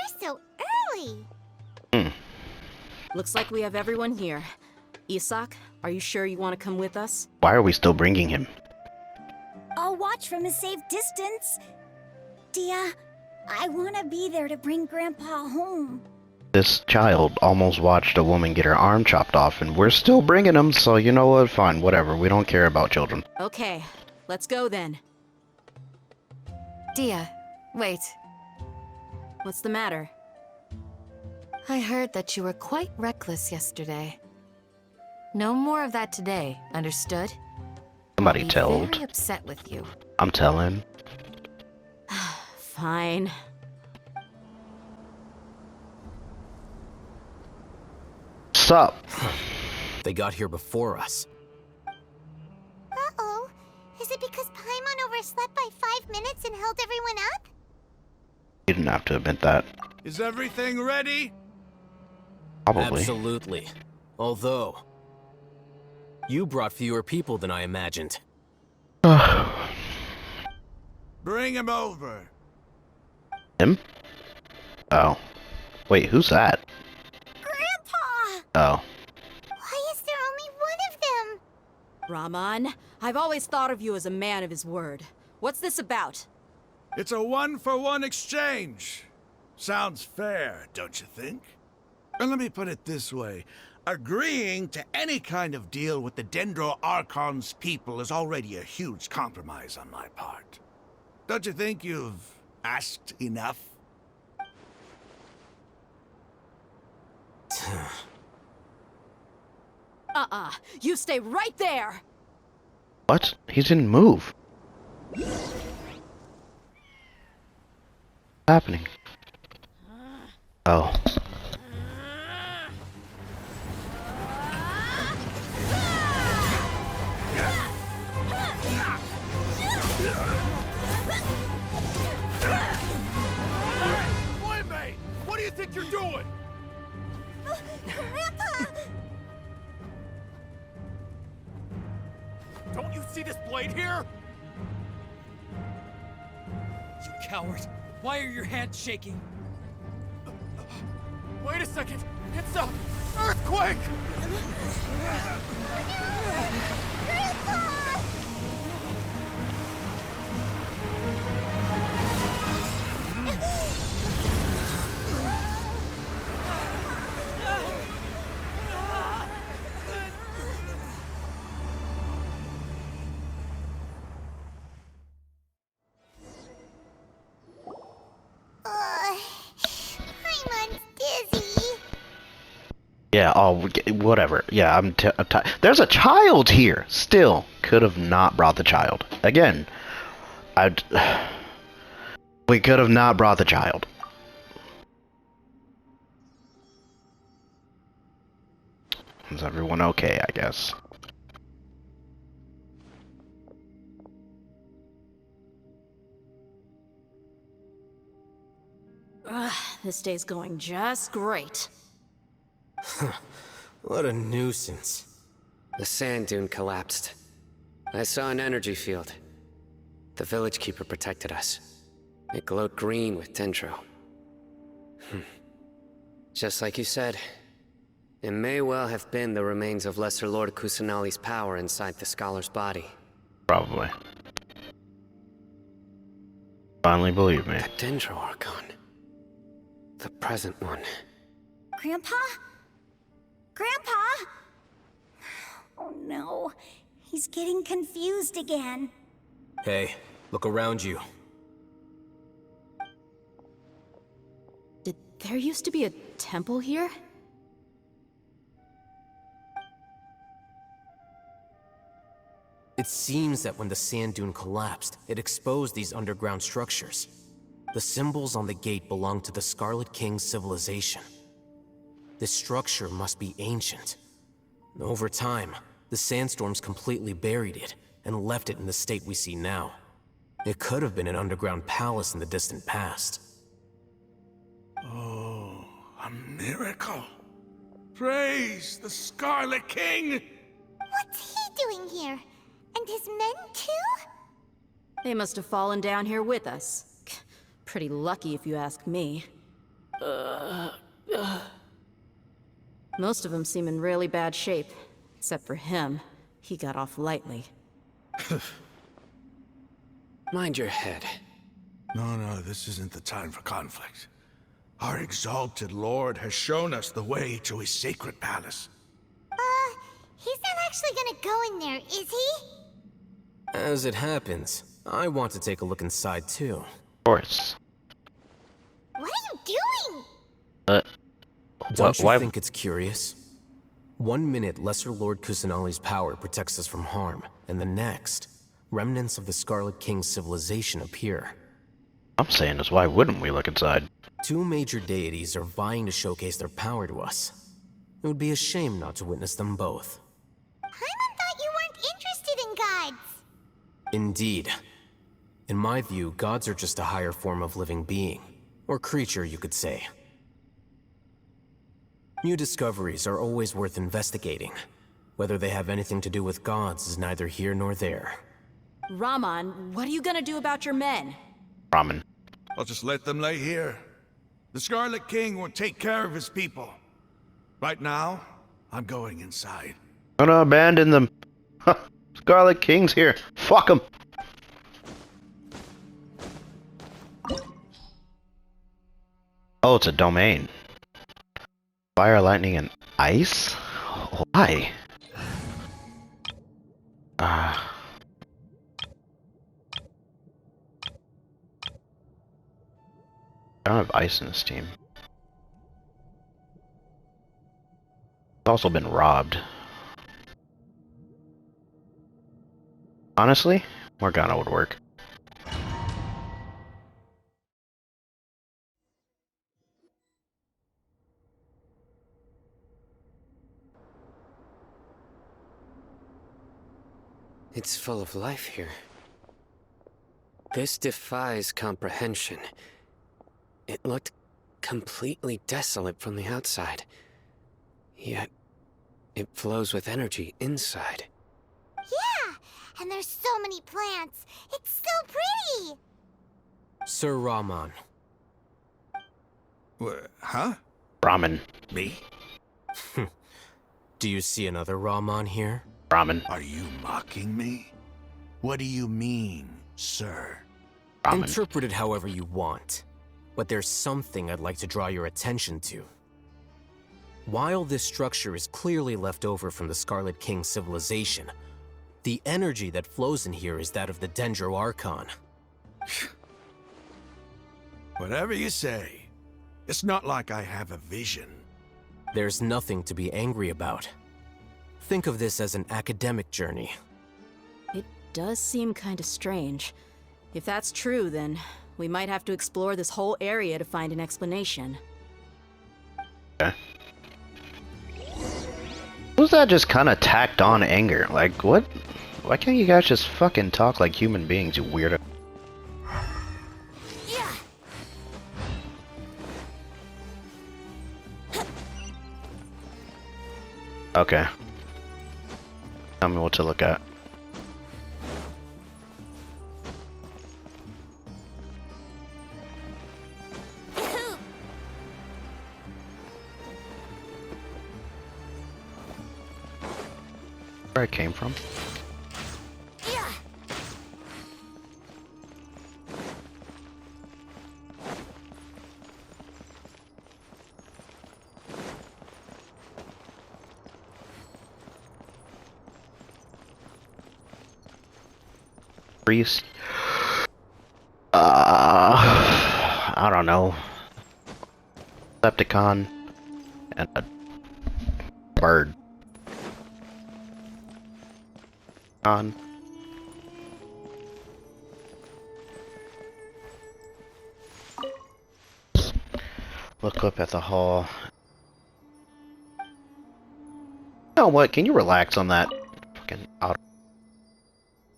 They're so early. Looks like we have everyone here. Isak, are you sure you want to come with us? Why are we still bringing him? I'll watch from a safe distance. Dia, I want to be there to bring Grandpa home. This child almost watched a woman get her arm chopped off, and we're still bringing him, so you know what? Fine, whatever. We don't care about children. Okay, let's go then. Dia, wait. What's the matter? I heard that you were quite reckless yesterday. No more of that today, understood? Somebody I'll be told. very upset with you. I'm telling. Fine. Sup? They got here before us. Uh-oh. Is it because Paimon overslept by 5 minutes and held everyone up? You didn't have to admit that. Is everything ready? Probably. Absolutely. Although, you brought fewer people than I imagined. Bring him over. Him? Oh. Wait, who's that? Grandpa! Oh. Why is there only one of them? Rahman, I've always thought of you as a man of his word. What's this about? It's a 1-for-1 exchange. Sounds fair, don't you think? And let me put it this way. Agreeing to any kind of deal with the Dendro Archon's people is already a huge compromise on my part. Don't you think you've asked enough? You stay right there! What? He didn't move. What's happening? Oh. Boy, mate! What do you think you're doing? Grandpa! Don't you see this blade here? You coward! Why are your hands shaking? Wait a second! It's a earthquake! Paimon's dizzy. Yeah, oh, whatever. Yeah, I'm There's a child here! Still, could have not brought the child. Again, we could have not brought the child. Is everyone okay, I guess? This day's going just great. What a nuisance. The sand dune collapsed. I saw an energy field. The village keeper protected us. It glowed green with dendro. Just like you said, it may well have been the remains of Lesser Lord Kusanali's power inside the scholar's body. Probably. Finally believe me. The Dendro Archon. The present one. Grandpa? Grandpa? Oh no, he's getting confused again. Hey, look around you. Did there used to be a temple here? It seems that when the sand dune collapsed, it exposed these underground structures. The symbols on the gate belong to the Scarlet King's civilization. This structure must be ancient. Over time, the sandstorms completely buried it and left it in the state we see now. It could have been an underground palace in the distant past. Oh, a miracle. Praise the Scarlet King! What's he doing here? And his men too? They must have fallen down here with us. Pretty lucky if you ask me. Most of them seem in really bad shape. Except for him. He got off lightly. Mind your head. No, this isn't the time for conflict. Our exalted lord has shown us the way to his sacred palace. He's not actually gonna go in there, is he? As it happens, I want to take a look inside too. Of course. What are you doing? Don't you Why? think it's curious? 1 minute, Lesser Lord Kusanali's power protects us from harm, and the next, remnants of the Scarlet King's civilization appear. I'm saying is, why wouldn't we look inside? 2 major deities are vying to showcase their power to us. It would be a shame not to witness them both. Paimon thought you weren't interested in gods. Indeed. In my view, gods are just a higher form of living being. Or creature, you could say. New discoveries are always worth investigating. Whether they have anything to do with gods is neither here nor there. Raman, what are you gonna do about your men? Ramen. I'll just let them lay here. The Scarlet King will take care of his people. Right now, I'm going inside. Gonna abandon them. Huh. Scarlet King's here. Fuck him. Oh, it's a domain. Fire, lightning, and ice? Why? I don't have ice in this team. It's also been robbed. Honestly, Morgana would work. It's full of life here. This defies comprehension. It looked completely desolate from the outside. Yet, it flows with energy inside. Yeah, and there's so many plants. It's so pretty. Sir Raman. Huh? Ramen. Me? Do you see another Raman here? Ramen. Are you mocking me? What do you mean, sir? Ramen. Interpret it however you want. But there's something I'd like to draw your attention to. While this structure is clearly left over from the Scarlet King civilization, the energy that flows in here is that of the Dendro Archon. Whatever you say. It's not like I have a vision. There's nothing to be angry about. Think of this as an academic journey. It does seem kinda strange. If that's true, then we might have to explore this whole area to find an explanation. Okay. Was that just kind of tacked on anger? Like, what? Why can't you guys just fucking talk like human beings, you weirdo? Okay. Tell me what to look at. Where I came from? Priest. I don't know. Decepticon and a bird. On. Look up at the hall. You know what? Can you relax on that fucking auto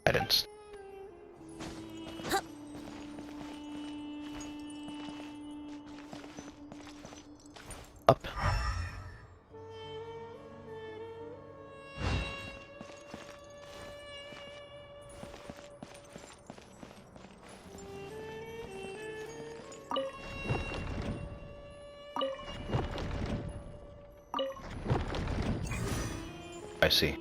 guidance? Up. see.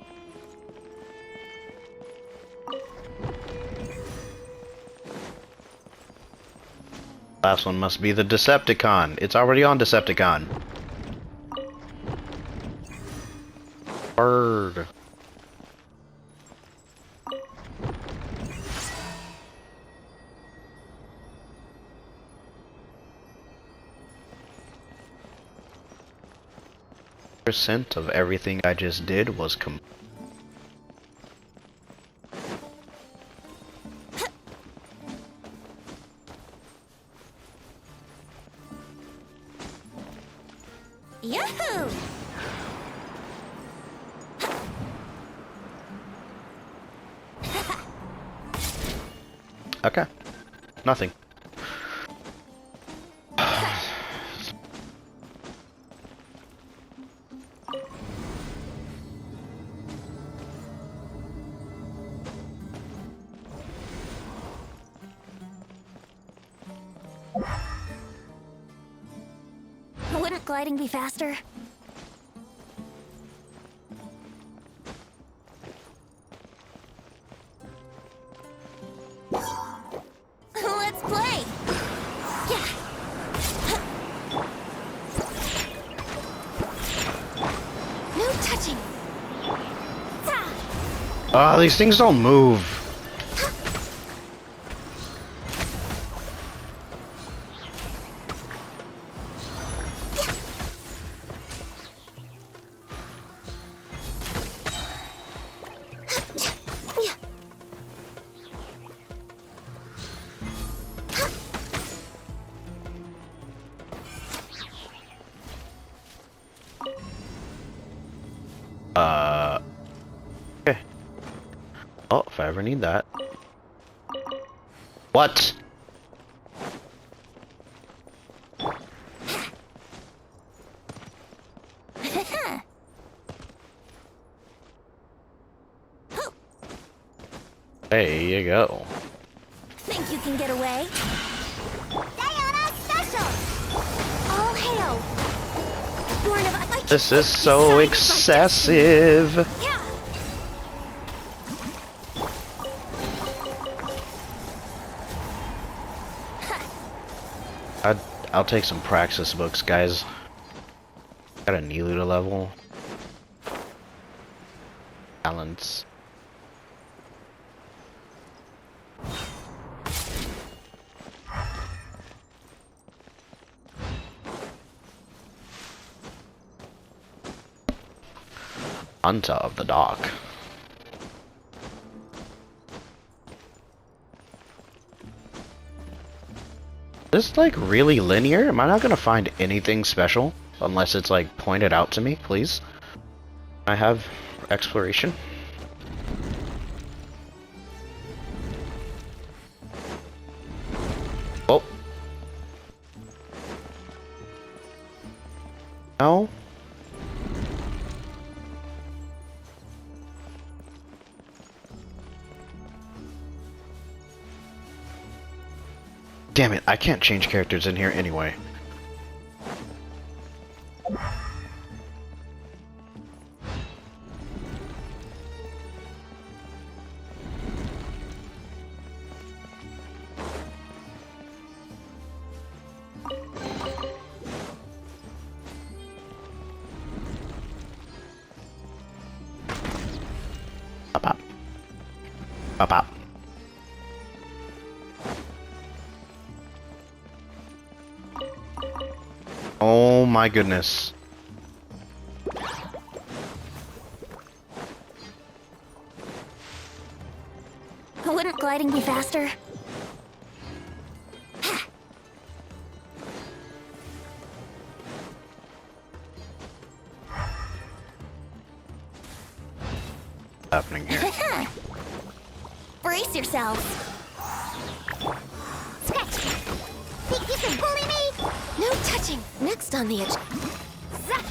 Last one must be the Decepticon. It's already on Decepticon. Bird. Percent of everything I just did was Yahoo! okay. Nothing. Wouldn't gliding be faster? Let's play! Yeah! No touching! Ah, these things don't move. Okay. Oh, if I ever need that. What? There you go. Think you can get away? Diana Special! All hail! Born of This is so excessive. Yeah! I'll take some praxis books, guys. Got a Nilu to level. Balance. Hunter of the Dark. Is this like really linear? Am I not gonna find anything special unless it's like pointed out to me, please? I have exploration. Oh. No. Damn it, I can't change characters in here anyway. Pop pop. Pop pop. Oh my goodness. Wouldn't gliding be faster? What's happening here? Brace yourselves. Scratch! Think you can bully me? No touching. Next on the edge. Zap!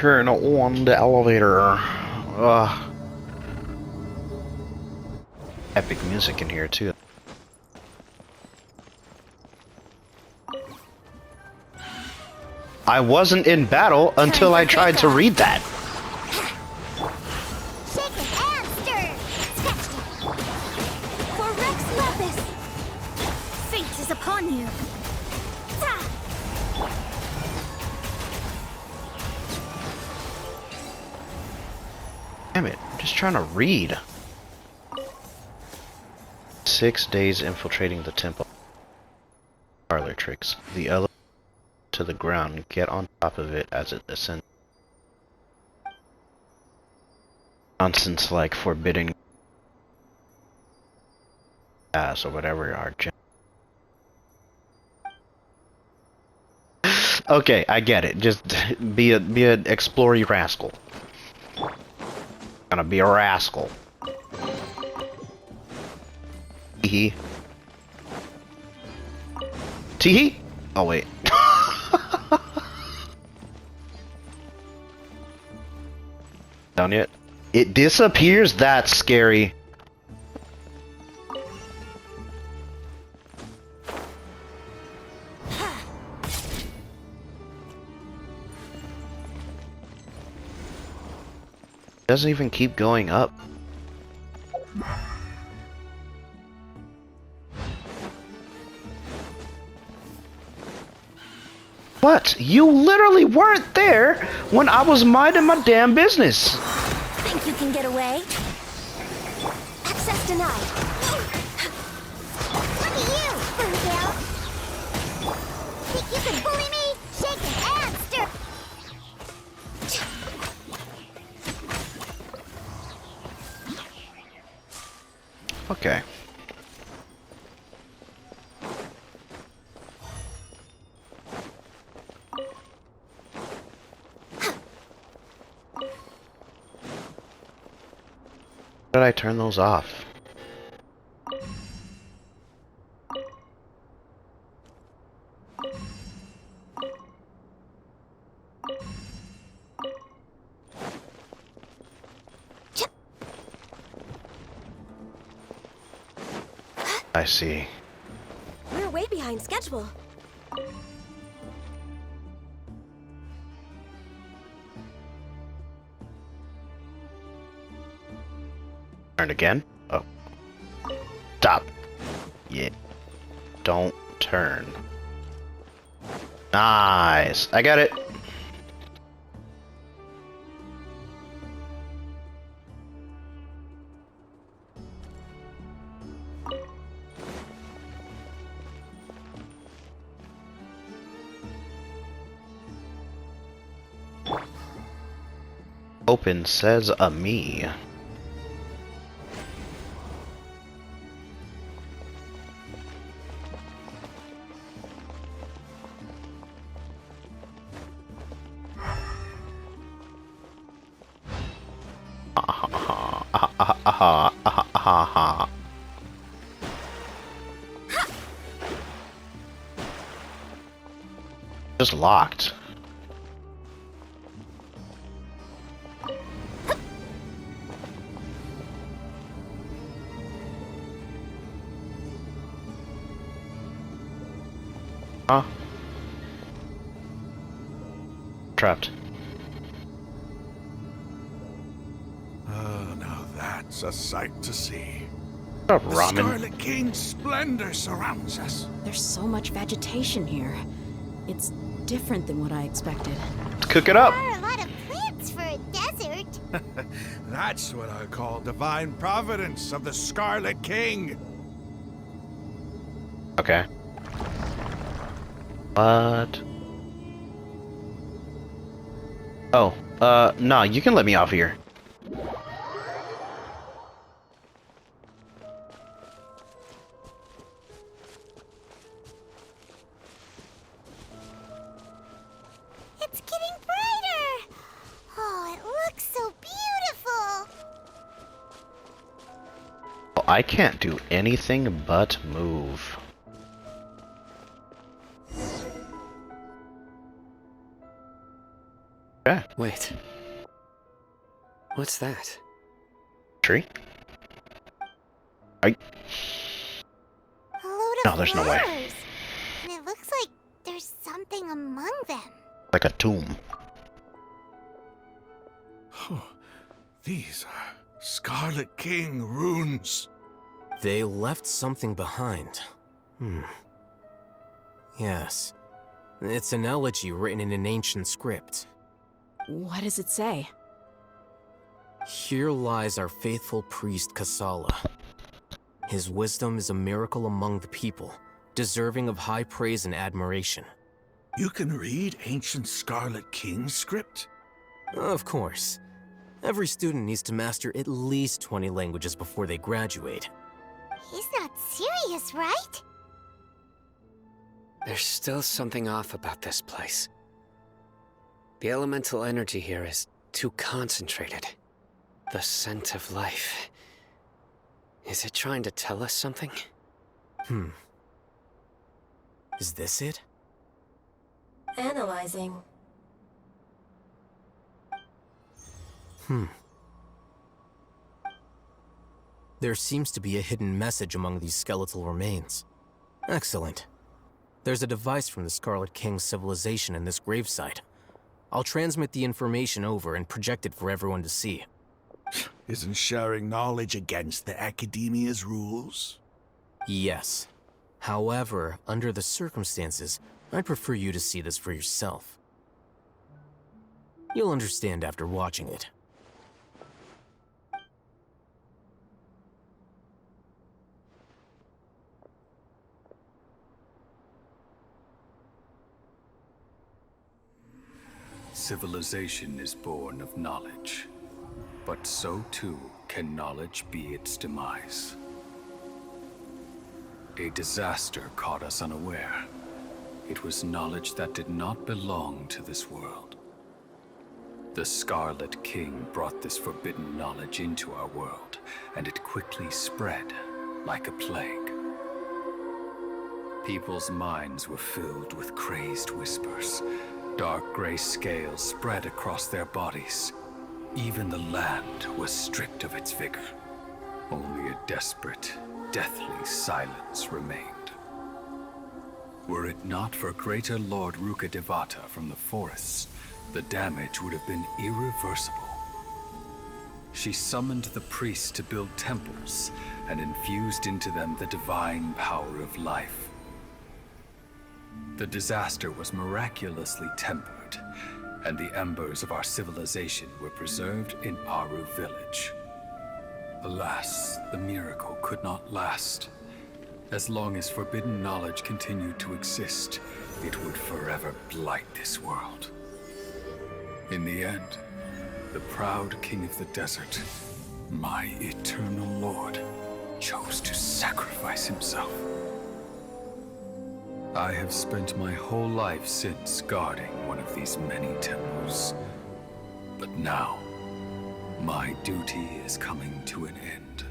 turn on the elevator. Ugh. Epic music in here too. I wasn't in battle until I tried to read that. Shake it and stir. Sketched it. For Rex Lapis. Fate is upon you. Ta! Damn it, I'm just trying to read. 6 days infiltrating the temple. Parlor tricks. The elevator to the ground. Get on top of it as it ascends. Nonsense like forbidding pass or whatever are. Okay, I get it. Just be an explory rascal. Gonna be a rascal. Teehee. Teehee? Oh wait. Down yet? It disappears? That's scary. Doesn't even keep going up. What? You literally weren't there when I was minding my damn business. Think you can get away? Access denied. Look at you, Boondale. Think you can bully me? Shake it and stir. Okay. How did I turn those off? I see. We're way behind schedule. Turn again? Oh. Stop. Yeah. Don't turn. Nice. I got it. Open says a me. Just locked. Huh? Trapped. Oh, now that's a sight to see. Shut up, The ramen. Scarlet King's splendor surrounds us. There's so much vegetation here. It's different than what I expected. Cook it up. There are a lot of plants for a desert. That's what I call divine providence of the Scarlet King. Okay. What? Oh, no, you can let me off here. It's getting brighter. Oh, it looks so beautiful. Oh, I can't do anything but move. Okay. Wait. What's that? Tree? A load of No, there's no way. flowers. And it looks like there's something among them. Like a tomb. These are Scarlet King runes. They left something behind. Yes. It's an elegy written in an ancient script. What does it say? Here lies our faithful priest Kasala. His wisdom is a miracle among the people, deserving of high praise and admiration. You can read ancient Scarlet King script? Of course. Every student needs to master at least 20 languages before they graduate. He's not serious, right? There's still something off about this place. The elemental energy here is too concentrated. The scent of life. Is it trying to tell us something? Is this it? Analyzing. There seems to be a hidden message among these skeletal remains. Excellent. There's a device from the Scarlet King's civilization in this gravesite. I'll transmit the information over and project it for everyone to see. Isn't sharing knowledge against the Academia's rules? Yes. However, under the circumstances, I'd prefer you to see this for yourself. You'll understand after watching it. Civilization is born of knowledge, but so too can knowledge be its demise. A disaster caught us unaware. It was knowledge that did not belong to this world. The Scarlet King brought this forbidden knowledge into our world, and it quickly spread like a plague. People's minds were filled with crazed whispers. Dark gray scales spread across their bodies. Even the land was stripped of its vigor. Only a desperate, deathly silence remained. Were it not for Greater Lord Rukkhadevata from the forests, the damage would have been irreversible. She summoned the priests to build temples and infused into them the divine power of life. The disaster was miraculously tempered, and the embers of our civilization were preserved in Aru village. Alas, the miracle could not last. As long as forbidden knowledge continued to exist, it would forever blight this world. In the end, the proud king of the desert, my eternal lord, chose to sacrifice himself. I have spent my whole life since guarding one of these many temples. But now, my duty is coming to an end.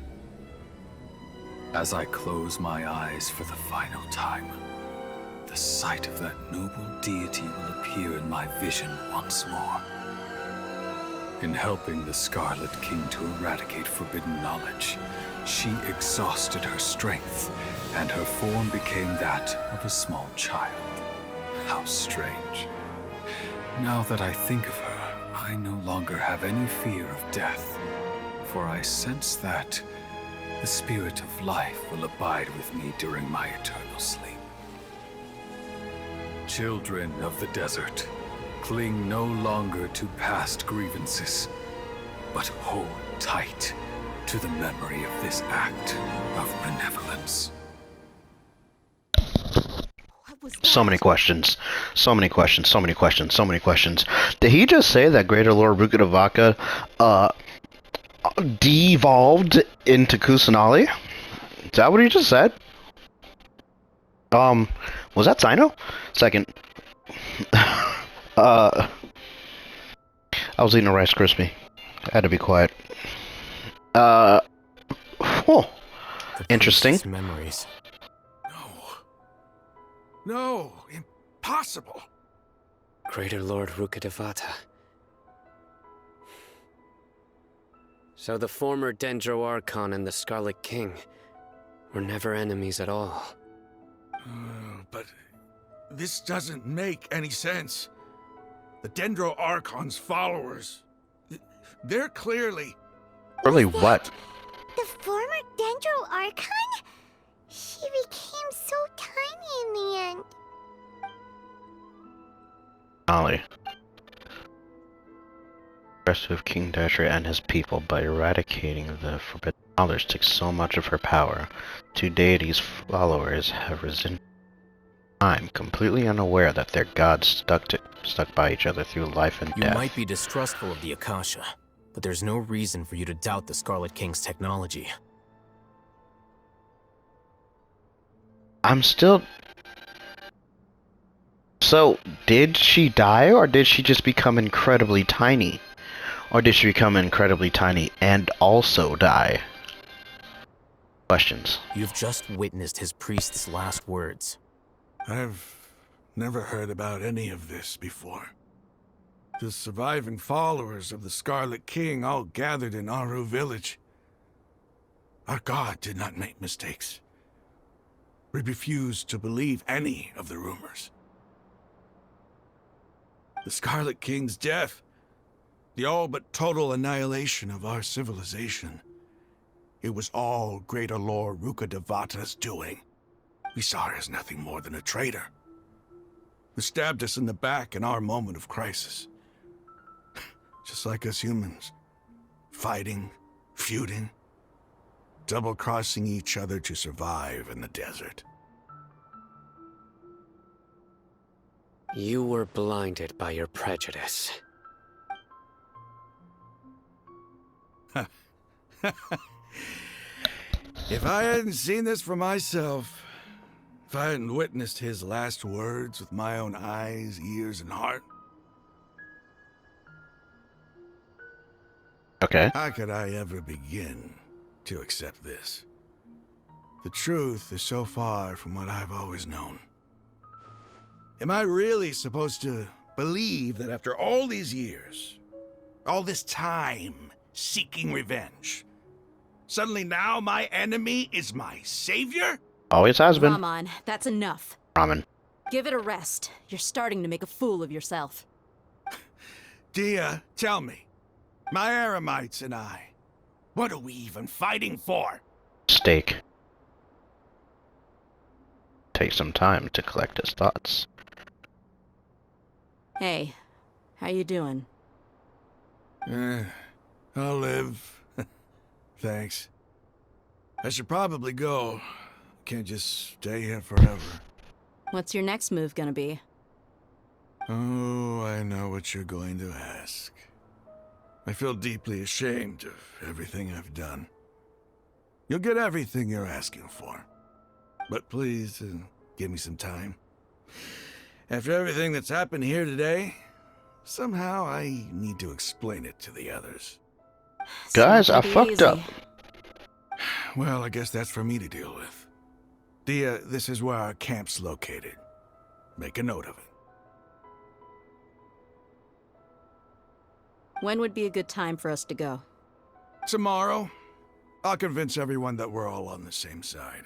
As I close my eyes for the final time, the sight of that noble deity will appear in my vision once more. In helping the Scarlet King to eradicate forbidden knowledge, she exhausted her strength, and her form became that of a small child. How strange. Now that I think of her, I no longer have any fear of death, for I sense that the spirit of life will abide with me during my eternal sleep. Children of the desert, cling no longer to past grievances, but hold tight to the memory of this act of benevolence. So many questions. So many questions. So many questions. So many questions. Did he just say that Greater Lord Rukkhadevata devolved into Kusanali? Is that what he just said? Was that Sino? Second. I was eating a Rice Krispie. I had to be quiet. Interesting. Memories. No, impossible. Greater Lord Rukkhadevata. So the former Dendro Archon and the Scarlet King were never enemies at all. But this doesn't make any sense. The Dendro Archon's followers, they're clearly... Really what? The former Dendro Archon? She became so tiny in the end. Ollie. Of King Dasher and his people by eradicating the forbidden knowledge took so much of her power. Two deities' followers have risen. I'm completely unaware that their gods stuck by each other through life and death. You might be distrustful of the Akasha, but there's no reason for you to doubt the Scarlet King's technology. I'm still... So, did she die, or did she just become incredibly tiny? Or did she become incredibly tiny and also die? Questions. You've just witnessed his priest's last words. I've never heard about any of this before. The surviving followers of the Scarlet King all gathered in Aru village. Our god did not make mistakes. We refused to believe any of the rumors. The Scarlet King's death, the all but total annihilation of our civilization, it was all Greater Lord Rukkhadevata's doing. We saw her as nothing more than a traitor, who stabbed us in the back in our moment of crisis. Just like us humans, fighting, feuding, double-crossing each other to survive in the desert. You were blinded by your prejudice. If I hadn't seen this for myself, if I hadn't witnessed his last words with my own eyes, ears, and heart, Okay. how could I ever begin to accept this? The truth is so far from what I've always known. Am I really supposed to believe that after all these years, all this time seeking revenge, suddenly now my enemy is my savior? Always has been. Ramon, that's enough. Ramen. Give it a rest. You're starting to make a fool of yourself. Dia, tell me, my Eremites and I, what are we even fighting for? Steak. Take some time to collect his thoughts. Hey, how you doing? I'll live. Thanks. I should probably go. Can't just stay here forever. What's your next move gonna be? Oh, I know what you're going to ask. I feel deeply ashamed of everything I've done. You'll get everything you're asking for. But please, give me some time. After everything that's happened here today, somehow I need to explain it to the others. Guys, I fucked up. Well, I guess that's for me to deal with. Dia, this is where our camp's located. Make a note of it. When would be a good time for us to go? Tomorrow, I'll convince everyone that we're all on the same side.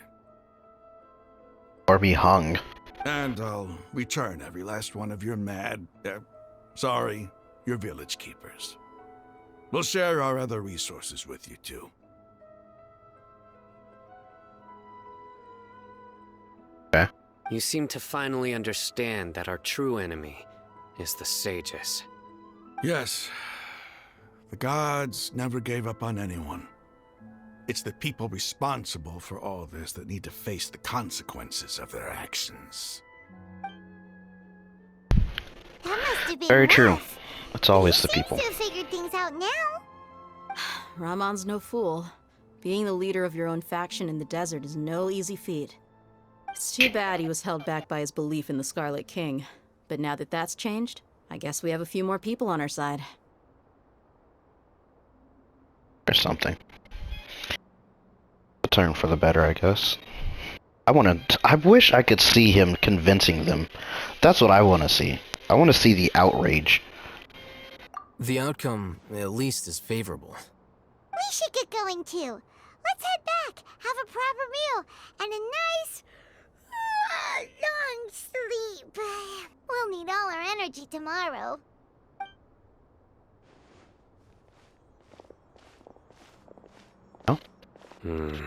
Or be hung. And I'll return every last one of your your village keepers. We'll share our other resources with you too. Okay. You seem to finally understand that our true enemy is the sages. Yes. The gods never gave up on anyone. It's the people responsible for all this that need to face the consequences of their actions. That must have been Very rough. true. It's always the He seems people. to have figured things out now. Ramon's no fool. Being the leader of your own faction in the desert is no easy feat. It's too bad he was held back by his belief in the Scarlet King. But now that that's changed, I guess we have a few more people on our side. Or something. A turn for the better, I guess. I wish I could see him convincing them. That's what I want to see. I want to see the outrage. The outcome, at least, is favorable. we should get going too. Let's head back, have a proper meal, and a nice, long sleep. We'll need all our energy tomorrow. Oh. Sino, we're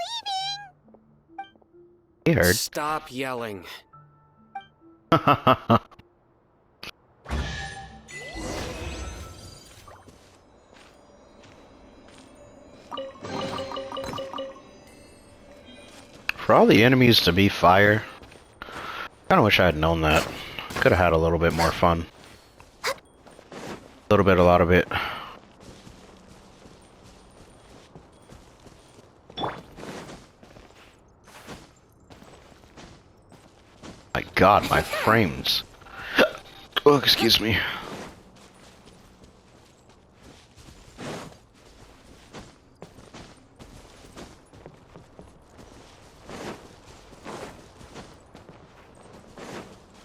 leaving! He heard. Stop yelling. For all the enemies to be fire, kinda wish I had known that. Could have had a little bit more fun. A little bit, a lot of it. My god, my frames. Oh, excuse me.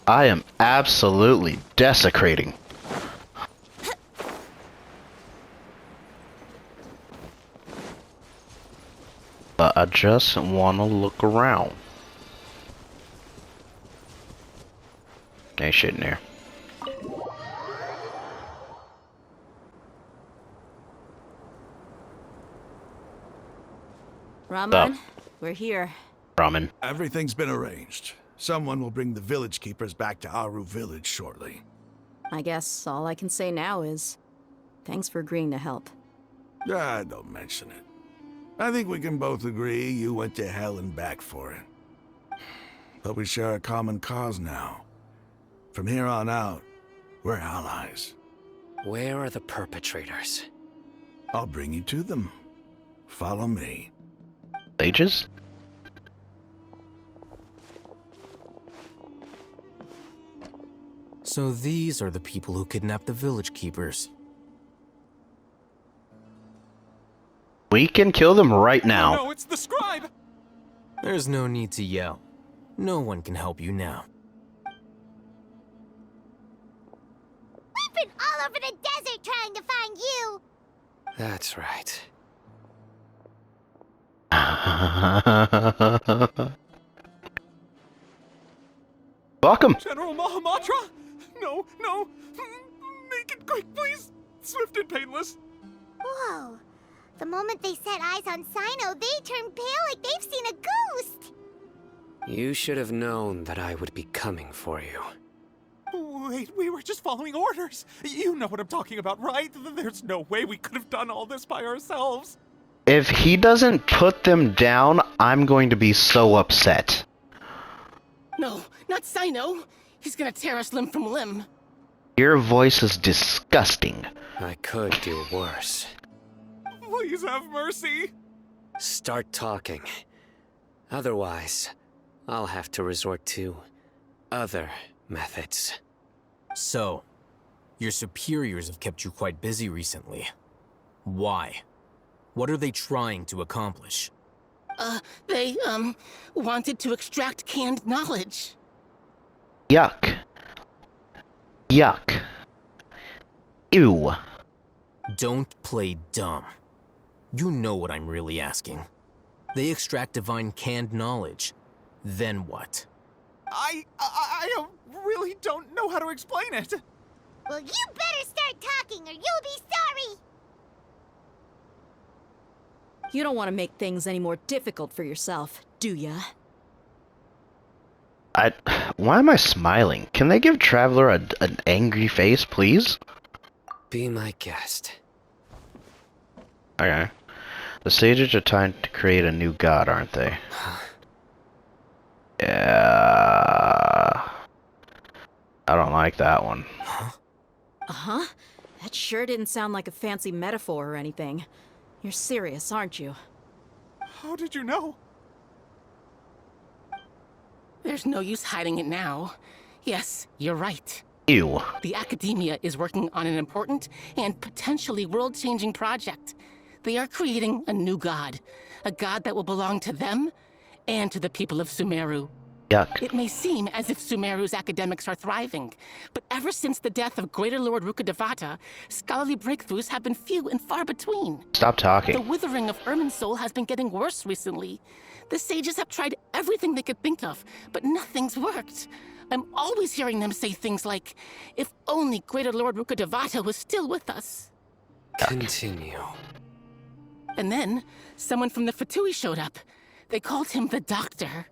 I am absolutely desecrating. But I just want to look around. Ain't shit in there. Raman, we're here. Ramen. Everything's been arranged. Someone will bring the village keepers back to Aru village shortly. I guess all I can say now is thanks for agreeing to help. Ah, don't mention it. I think we can both agree you went to hell and back for it. But we share a common cause now. From here on out, we're allies. Where are the perpetrators? I'll bring you to them. Follow me. Sages? So these are the people who kidnapped the village keepers. We can kill them right now. No, it's the scribe! There's no need to yell. No one can help you now. We've been all over the desert trying to find you! That's right. Welcome. General Mahamatra? No, no! Make it quick, please! Swift and painless. Whoa. The moment they set eyes on Sino, they turn pale like they've seen a ghost! You should have known that I would be coming for you. Wait, we were just following orders. You know what I'm talking about, right? There's no way we could have done all this by ourselves. If he doesn't put them down, I'm going to be so upset. No, not Sino. He's gonna tear us limb from limb. Your voice is disgusting. I could do worse. Please have mercy. Start talking. Otherwise, I'll have to resort to other methods. So, your superiors have kept you quite busy recently. Why? What are they trying to accomplish? They, wanted to extract canned knowledge. Yuck. Yuck. Ew. Don't play dumb. You know what I'm really asking. They extract divine canned knowledge. Then what? I really don't know how to explain it. Well, you better start talking or you'll be sorry! You don't want to make things any more difficult for yourself, do ya? Why am I smiling? Can they give Traveler an angry face, please? Be my guest. Okay. The sages are trying to create a new god, aren't they? Yeah. I don't like that one. Uh-huh. That sure didn't sound like a fancy metaphor or anything. You're serious, aren't you? How did you know? There's no use hiding it now. Yes, you're right. Ew. The Academia is working on an important and potentially world-changing project. They are creating a new god. A god that will belong to them and to the people of Sumeru. Yuck. It may seem as if Sumeru's academics are thriving, but ever since the death of Greater Lord Rukkhadevata, scholarly breakthroughs have been few and far between. Stop The talking. withering of Irminsul has been getting worse recently. The sages have tried everything they could think of, but nothing's worked. I'm always hearing them say things like, if only Greater Lord Rukkhadevata was still with us. Continue. And then, someone from the Fatui showed up. They called him the Doctor.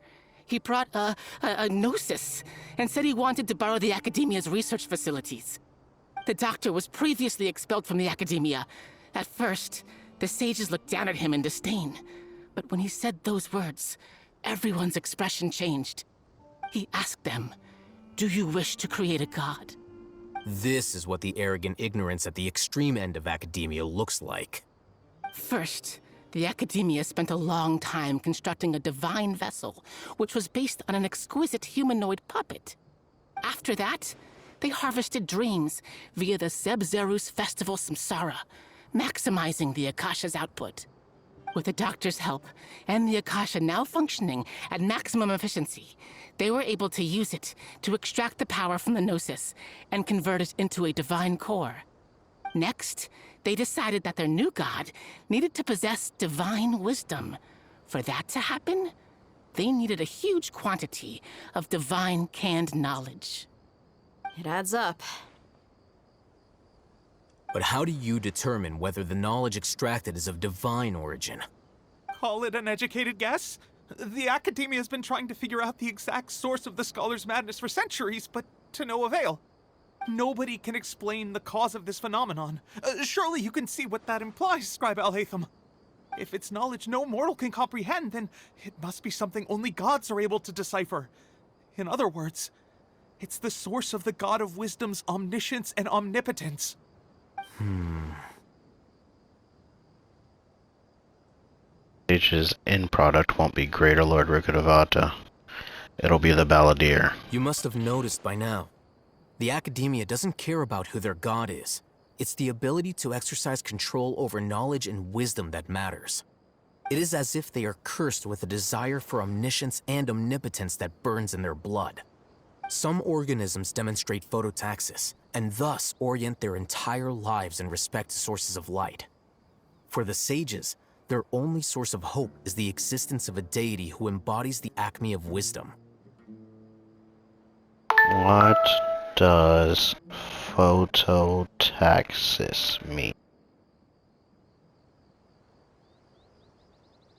He brought a gnosis and said he wanted to borrow the Academia's research facilities. The Doctor was previously expelled from the Academia. At first, the sages looked down at him in disdain. But when he said those words, everyone's expression changed. He asked them, "Do you wish to create a god?" This is what the arrogant ignorance at the extreme end of academia looks like. First, the Academia spent a long time constructing a divine vessel, which was based on an exquisite humanoid puppet. After that, they harvested dreams via the Zeb-Zerus Festival Samsara, maximizing the Akasha's output. With the Doctor's help, and the Akasha now functioning at maximum efficiency, they were able to use it to extract the power from the Gnosis and convert it into a divine core. Next, they decided that their new god needed to possess divine wisdom. For that to happen, they needed a huge quantity of divine canned knowledge. It adds up. But how do you determine whether the knowledge extracted is of divine origin? Call it an educated guess? The Academia has been trying to figure out the exact source of the Scholar's Madness for centuries, but to no avail. Nobody can explain the cause of this phenomenon. Surely you can see what that implies, Scribe Al-Haytham. If it's knowledge no mortal can comprehend, then it must be something only gods are able to decipher. In other words, it's the source of the God of Wisdom's omniscience and omnipotence. Sage's end product won't be Greater Lord Rukkhadevata. It'll be the Balladeer. You must have noticed by now. The Academia doesn't care about who their god is. It's the ability to exercise control over knowledge and wisdom that matters. It is as if they are cursed with a desire for omniscience and omnipotence that burns in their blood. Some organisms demonstrate phototaxis, and thus orient their entire lives in respect to sources of light. For the sages, their only source of hope is the existence of a deity who embodies the acme of wisdom. What does phototaxis mean?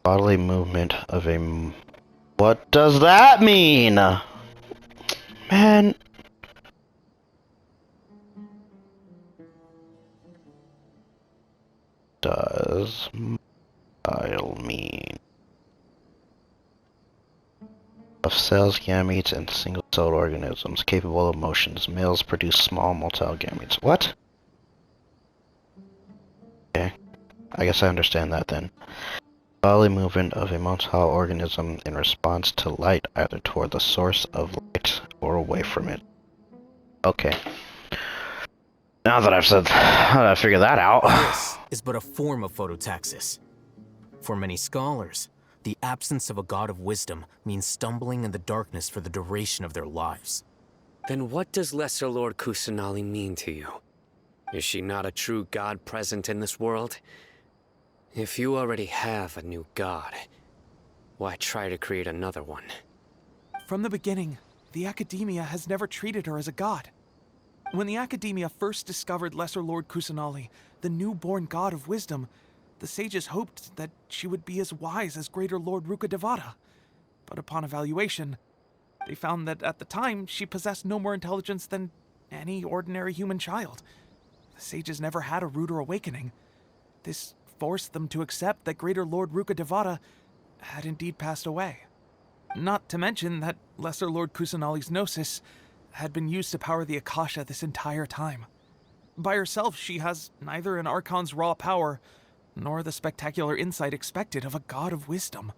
Bodily movement of a... What does that mean? Man. Does mobile mean? Of cells, gametes, and single-celled organisms capable of motions. Males produce small motile gametes. What? Okay. I guess I understand that then. Bodily movement of a motile organism in response to light, either toward the source of light or away from it. Okay. Now that I've figured that out. This is but a form of phototaxis. For many scholars, the absence of a god of wisdom means stumbling in the darkness for the duration of their lives. Then what does Lesser Lord Kusanali mean to you? Is she not a true god present in this world? If you already have a new god, why try to create another one? From the beginning, the Academia has never treated her as a god. When the Academia first discovered Lesser Lord Kusanali, the newborn god of wisdom, the sages hoped that she would be as wise as Greater Lord Rukkhadevata. But upon evaluation, they found that at the time she possessed no more intelligence than any ordinary human child. The sages never had a ruder awakening. This forced them to accept that Greater Lord Rukkhadevata had indeed passed away. Not to mention that Lesser Lord Kusanali's Gnosis had been used to power the Akasha this entire time. By herself, she has neither an Archon's raw power, nor the spectacular insight expected of a god of wisdom.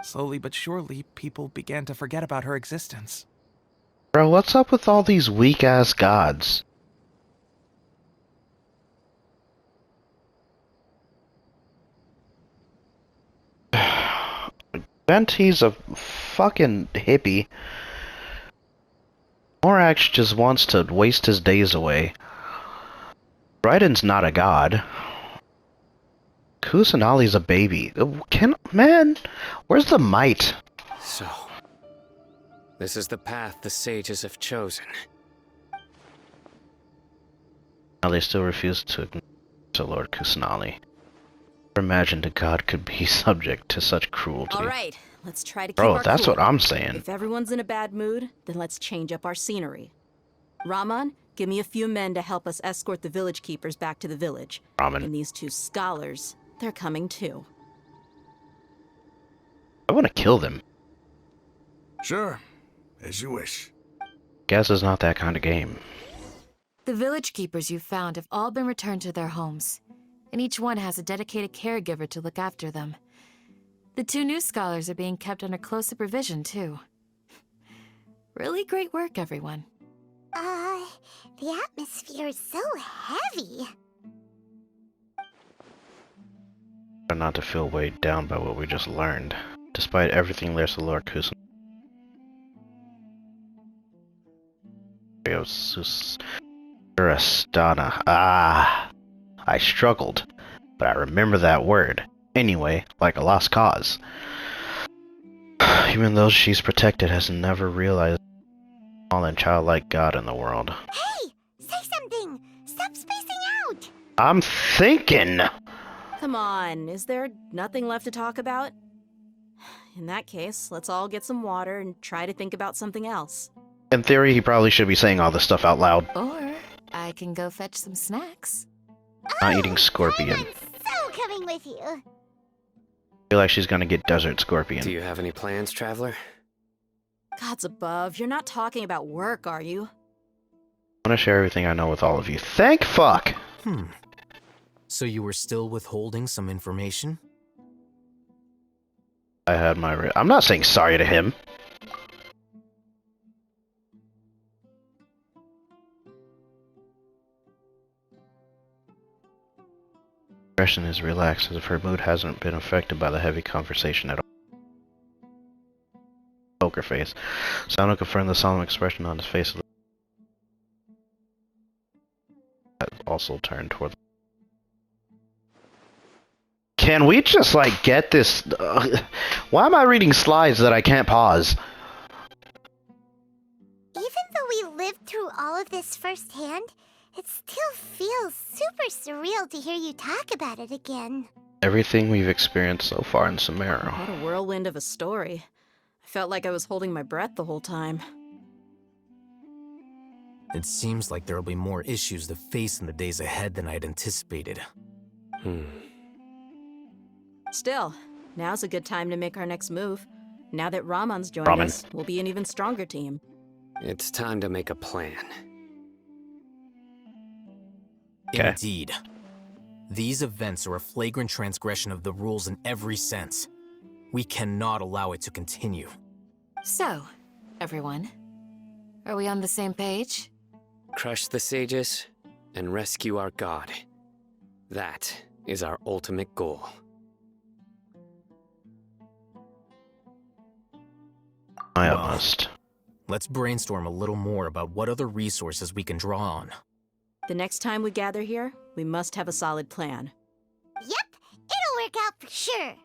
Slowly but surely, people began to forget about her existence. Bro, what's up with all these weak-ass gods? Venti's a fucking hippie. Morax just wants to waste his days away. Brydon's not a god. Kusanali's a baby. Man, where's the might? So, this is the path the sages have chosen. Now they still refuse to acknowledge Lord Kusanali. Never imagined a god could be subject to such cruelty. All right, let's try to keep Bro, our that's cool. what I'm saying. If everyone's in a bad mood, then let's change up our scenery. Raman, give me a few men to help us escort the village keepers back to the village. Raman. And these two scholars, they're coming too. I want to kill them. Sure, as you wish. Guess it's not that kind of game. The village keepers you found have all been returned to their homes, and each one has a dedicated caregiver to look after them. The two new scholars are being kept under close supervision, too. Really great work, everyone. The atmosphere is so heavy. Try not to feel weighed down by what we just learned. Despite everything there's the Lord Kusanali. Urastana. I struggled, but I remember that word. Anyway, like a lost cause. Even though she's protected, has never realized the small and childlike God in the world. Hey! Say something! Stop spacing out! I'm thinking! Come on, is there nothing left to talk about? In that case, let's all get some water and try to think about something else. In theory, he probably should be saying all this stuff out loud. Or I can go fetch some snacks. Not eating scorpion. I'm so coming with you. I feel like she's gonna get desert scorpion. Do you have any plans, traveler? Gods above, you're not talking about work, are you? I want to share everything I know with all of you. Thank fuck! So you were still withholding some information? I had my... I'm not saying sorry to him. Expression is relaxed as if her mood hasn't been affected by the heavy conversation at all. Poker face. Sano confirmed the solemn expression on his face. Also turned toward the... Can we just, like, get this... Why am I reading slides that I can't pause? Even though we lived through all of this firsthand, it still feels super surreal to hear you talk about it again. Everything we've experienced so far in Sumeru. What a whirlwind of a story. I felt like I was holding my breath the whole time. It seems like there'll be more issues to face in the days ahead than I'd anticipated. Still, now's a good time to make our next move. Now that Raman's joined us, we'll be an even stronger team. It's time to make a plan. Okay. Indeed. These events are a flagrant transgression of the rules in every sense. We cannot allow it to continue. So, everyone, are we on the same page? Crush the sages and rescue our god. That is our ultimate goal. I must. Let's brainstorm a little more about what other resources we can draw on. The next time we gather here, we must have a solid plan. Yep, it'll work out for sure.